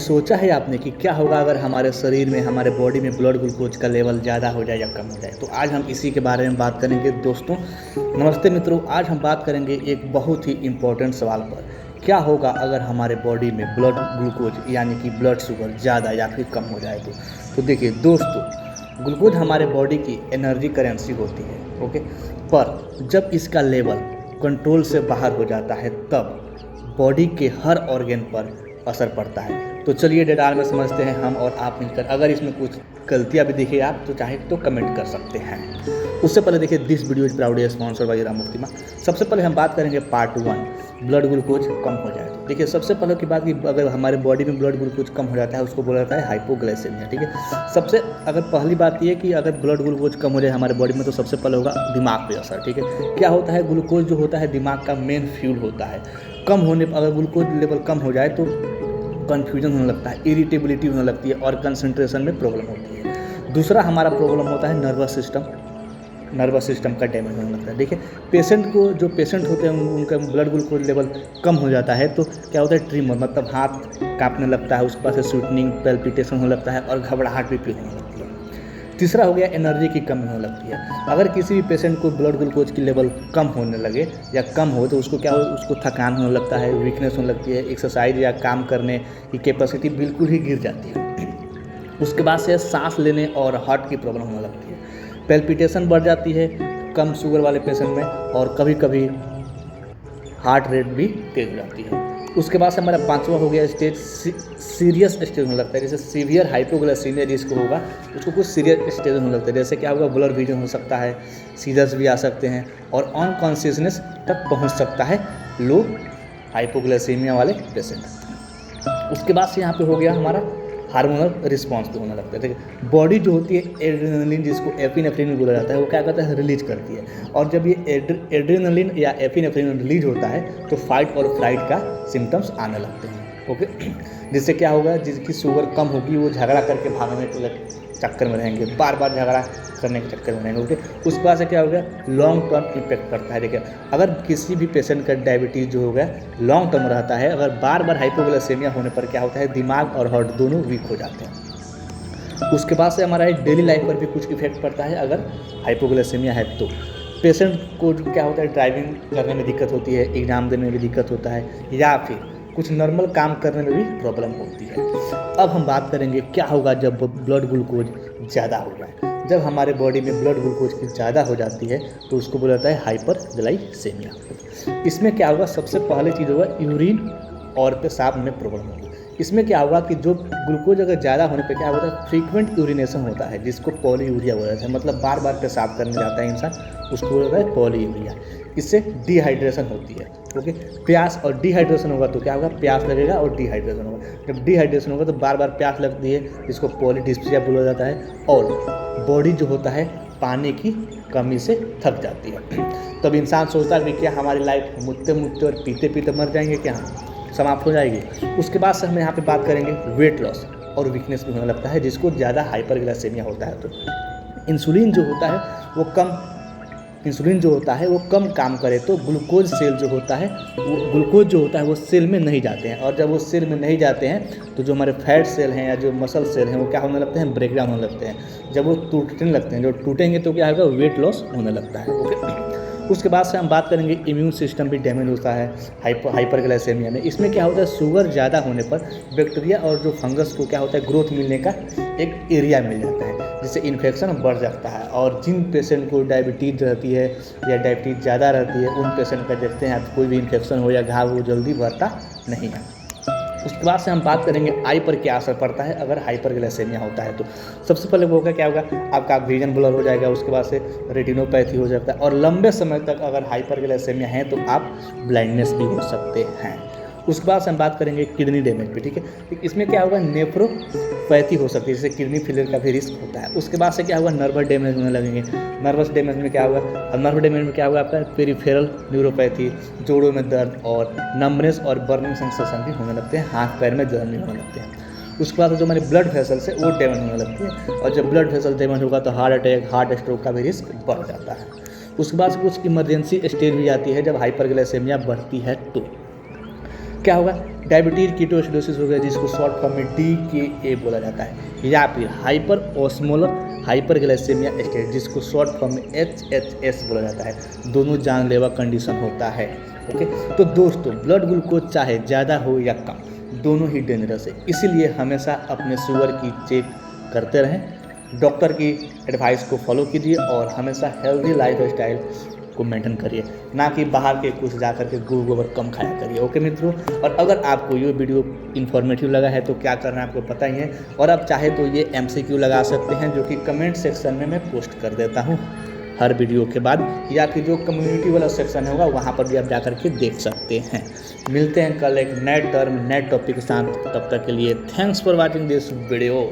सोचा है आपने कि क्या होगा अगर हमारे शरीर में, हमारे बॉडी में ब्लड ग्लूकोज का लेवल ज़्यादा हो जाए या कम हो जाए? तो आज हम इसी के बारे में बात करेंगे दोस्तों। नमस्ते मित्रों, आज हम बात करेंगे एक बहुत ही इम्पोर्टेंट सवाल पर। क्या होगा अगर हमारे बॉडी में ब्लड ग्लूकोज यानी कि ब्लड शुगर ज़्यादा या फिर कम हो जाए? तो देखिए दोस्तों, ग्लूकोज हमारे बॉडी की एनर्जी करेंसी होती है, ओके। पर जब इसका लेवल कंट्रोल से बाहर हो जाता है तब बॉडी के हर ऑर्गन पर असर पड़ता है। तो चलिए डिटेल में समझते हैं हम और आप मिलकर। अगर इसमें कुछ गलतियां भी दिखे आप तो चाहे तो कमेंट कर सकते हैं। उससे पहले देखिए, this video is proudly sponsored by राममुक्तिमा। सबसे पहले हम बात करेंगे पार्ट 1, ब्लड ग्लूकोज कम हो जाए। तो देखिए, सबसे पहले की बात कि अगर हमारे बॉडी में ब्लड ग्लूकोज कम हो जाता है उसको बोला जाता है हाइपोग्लाइसेमिया, ठीक है। सबसे अगर पहली बात ये कि अगर ब्लड ग्लूकोज कम हो जाए हमारे बॉडी में तो सबसे पहले होगा दिमाग पे असर, ठीक है। क्या होता है, ग्लूकोज जो होता है दिमाग का मेन फ्यूल होता है। कम होने पर अगर ग्लूकोज लेवल कम हो जाए तो कन्फ्यूजन होने लगता है, इरिटेबिलिटी होने लगती है और कंसंट्रेशन में प्रॉब्लम होती है। दूसरा हमारा प्रॉब्लम होता है नर्वस सिस्टम का डैमेज होने लगता है। देखिए, जो पेशेंट होते हैं उनका ब्लड ग्लूकोज लेवल कम हो जाता है तो क्या होता है, ट्रीमर मतलब हाथ कांपने लगता है, उसके बाद से स्वीटनिंग, पैल्पिटेशन होने लगता है और घबराहट भी फील होने लगती है। तीसरा हो गया एनर्जी की कमी होने लगती है। अगर किसी भी पेशेंट को ब्लड ग्लूकोज की लेवल कम होने लगे या कम हो तो उसको क्या हो, उसको थकान होने लगता है, वीकनेस होने लगती है, एक्सरसाइज या काम करने की कैपेसिटी बिल्कुल ही गिर जाती है। उसके बाद से सांस लेने और हार्ट की प्रॉब्लम होने लगती है, पैल्पिटेशन बढ़ जाती है कम शुगर वाले पेशेंट में और कभी कभी हार्ट रेट भी तेज हो जाती है। उसके बाद से हमारा पांचवा हो गया स्टेज, सीरियस स्टेज होने लगता है। जैसे सीवियर हाइपोग्लाइसीमिया जिसको होगा उसको कुछ सीरियस स्टेज होने लगता है। जैसे क्या होगा, ब्लड विजन हो सकता है, सीजर्स भी आ सकते हैं और अनकॉन्शियसनेस तक पहुंच सकता है लो हाइपोग्लाइसीमिया वाले पेशेंट। उसके बाद से यहाँ पे हो गया हमारा हार्मोनल रिस्पॉन्स भी होने लगता है। देखिए, बॉडी जो होती है एड्रेनलिन जिसको एपिनेफ्रिन बोला जाता है वो क्या करता है, रिलीज करती है। और जब ये एड्रेनलिन या एपिनेफ्रिन रिलीज होता है तो फाइट और फ्लाइट का सिम्टम्स आने लगते हैं, ओके। जिससे क्या होगा, जिसकी शुगर कम होगी वो झगड़ा करके भागने के चक्कर में रहेंगे, बार बार झगड़ा करने के चक्कर में रहेंगे, ओके। उसके बाद से क्या होगा, लॉन्ग टर्म इफेक्ट पड़ता है। देखिए, अगर किसी भी पेशेंट का डायबिटीज़ जो होगा लॉन्ग टर्म रहता है, अगर बार बार हाइपोग्लाइसेमिया होने पर क्या होता है, दिमाग और हार्ट दोनों वीक हो जाते हैं। उसके बाद से हमारा एक डेली लाइफ पर भी कुछ इफेक्ट पड़ता है। अगर हाइपोग्लाइसेमिया है तो पेशेंट को क्या होता है, ड्राइविंग करने में दिक्कत होती है, एग्जाम देने में भी दिक्कत होता है या फिर कुछ नॉर्मल काम करने में भी प्रॉब्लम होती है। अब हम बात करेंगे क्या होगा जब ब्लड ग्लूकोज ज़्यादा हो जाए। जब हमारे बॉडी में ब्लड ग्लूकोज की ज़्यादा हो जाती है तो उसको बोला जाता है हाइपरग्लाइसेमिया। इसमें क्या होगा, सबसे पहले चीज़ होगा यूरिन और पेशाब में प्रॉब्लम होगी। इसमें क्या होगा कि जो ग्लूकोज अगर ज़्यादा होने पर क्या होता है, फ्रीक्वेंट यूरिनेशन होता है जिसको पॉलीयूरिया बोला जाता है। मतलब बार बार पेशाब करने जाता है इंसान, उसको बोला जाता है पॉलीयूरिया। इससे डिहाइड्रेशन होती है, ओके। प्यास और डिहाइड्रेशन होगा तो क्या होगा, प्यास लगेगा और डिहाइड्रेशन होगा। जब डिहाइड्रेशन होगा तो बार बार प्यास लगती है जिसको पॉलीडिस्प्सिया बोला जाता है और बॉडी जो होता है पानी की कमी से थक जाती है। तब इंसान सोचता है कि क्या हमारी लाइफ मुझते मुझते और पीते पीते मर जाएंगे, क्या समाप्त हो जाएगी। उसके बाद से हम यहाँ पे बात करेंगे वेट लॉस और वीकनेस भी होने लगता है जिसको ज़्यादा हाइपरग्लाइसेमिया होता है। तो इंसुलिन जो होता है वो कम काम करे तो ग्लूकोज जो होता है वो सेल में नहीं जाते हैं। और जब वो सेल में नहीं जाते हैं तो जो हमारे फैट सेल हैं या जो मसल सेल हैं वो क्या होने लगते हैं, ब्रेक डाउन होने लगते हैं। जब वो टूटने लगते हैं, जो टूटेंगे तो क्या होगा, वेट लॉस होने लगता है, ओके। उसके बाद से हम बात करेंगे इम्यून सिस्टम भी डैमेज होता है हाइपरग्लाइसेमिया में। इसमें क्या होता है, शुगर ज़्यादा होने पर बैक्टीरिया और जो फंगस को क्या होता है, ग्रोथ मिलने का एक एरिया मिल जाता है जिससे इन्फेक्शन बढ़ जाता है। और जिन पेशेंट को डायबिटीज़ रहती है या डायबिटीज़ ज़्यादा रहती है उन पेशेंट का देखते हैं आप, कोई भी इन्फेक्शन हो या घाव वो जल्दी बढ़ता नहीं है। उसके बाद से हम बात करेंगे आई पर क्या असर पड़ता है अगर हाइपरग्लाइसेमिया होता है। तो सबसे पहले वो क्या होगा, आपका विजन ब्लर हो जाएगा। उसके बाद से रेटिनोपैथी हो जाता है और लंबे समय तक अगर हाइपरग्लाइसेमिया है तो आप ब्लाइंडनेस भी हो सकते हैं। उसके बाद से हम बात करेंगे किडनी डैमेज पे, ठीक है। इसमें क्या होगा, नेफ्रोपैथी हो सकती है, जैसे किडनी फेलियर का भी रिस्क होता है। उसके बाद से क्या होगा, नर्वस डैमेज होने लगेंगे। नर्वस डैमेज में क्या होगा, आपका पेरिफेरल न्यूरोपैथी, जोड़ों में दर्द और नम्बनेस और बर्निंग सेंसेशन भी होने लगते हैं, हाथ पैर में दर्द भी होने लगते हैं। उसके बाद जो हमारे ब्लड वेसल्स है वो डैमेज होने लगती है और जब ब्लड वेसल डैमेज होगा तो हार्ट अटैक, हार्ट स्ट्रोक का भी रिस्क बढ़ जाता है। उसके बाद कुछ इमरजेंसी स्टेज भी आती है जब हाइपरग्लाइसेमिया बढ़ती है तो क्या होगा, डायबिटीज कीटोसिडोसिस हो गया जिसको शॉर्ट फॉर्म में DKA बोला जाता है, या फिर हाइपर ऑस्मोलर हाइपरग्लाइसेमिया स्टेट जिसको शॉर्ट फॉर्म में HHS बोला जाता है। दोनों जानलेवा कंडीशन होता है। ओके, तो दोस्तों ब्लड ग्लूकोज चाहे ज़्यादा हो या कम, दोनों ही डेंजरस है। इसीलिए हमेशा अपने शुगर की चेक करते रहें, डॉक्टर की एडवाइस को फॉलो कीजिए और हमेशा हेल्दी लाइफ स्टाइल को मेंटेन करिए, ना कि बाहर के कुछ जा कर के गोबर कम खाया करिए। ओके मित्रों, और अगर आपको ये वीडियो इन्फॉर्मेटिव लगा है तो क्या करना है आपको पता ही है, और आप चाहे तो ये MCQ लगा सकते हैं जो कि कमेंट सेक्शन में मैं पोस्ट कर देता हूँ हर वीडियो के बाद, या फिर जो कम्युनिटी वाला सेक्शन होगा वहाँ पर भी आप जा कर के देख सकते हैं। मिलते हैं कल एक नए टर्म नए टॉपिक के साथ, तब तक के लिए thanks for watching this video.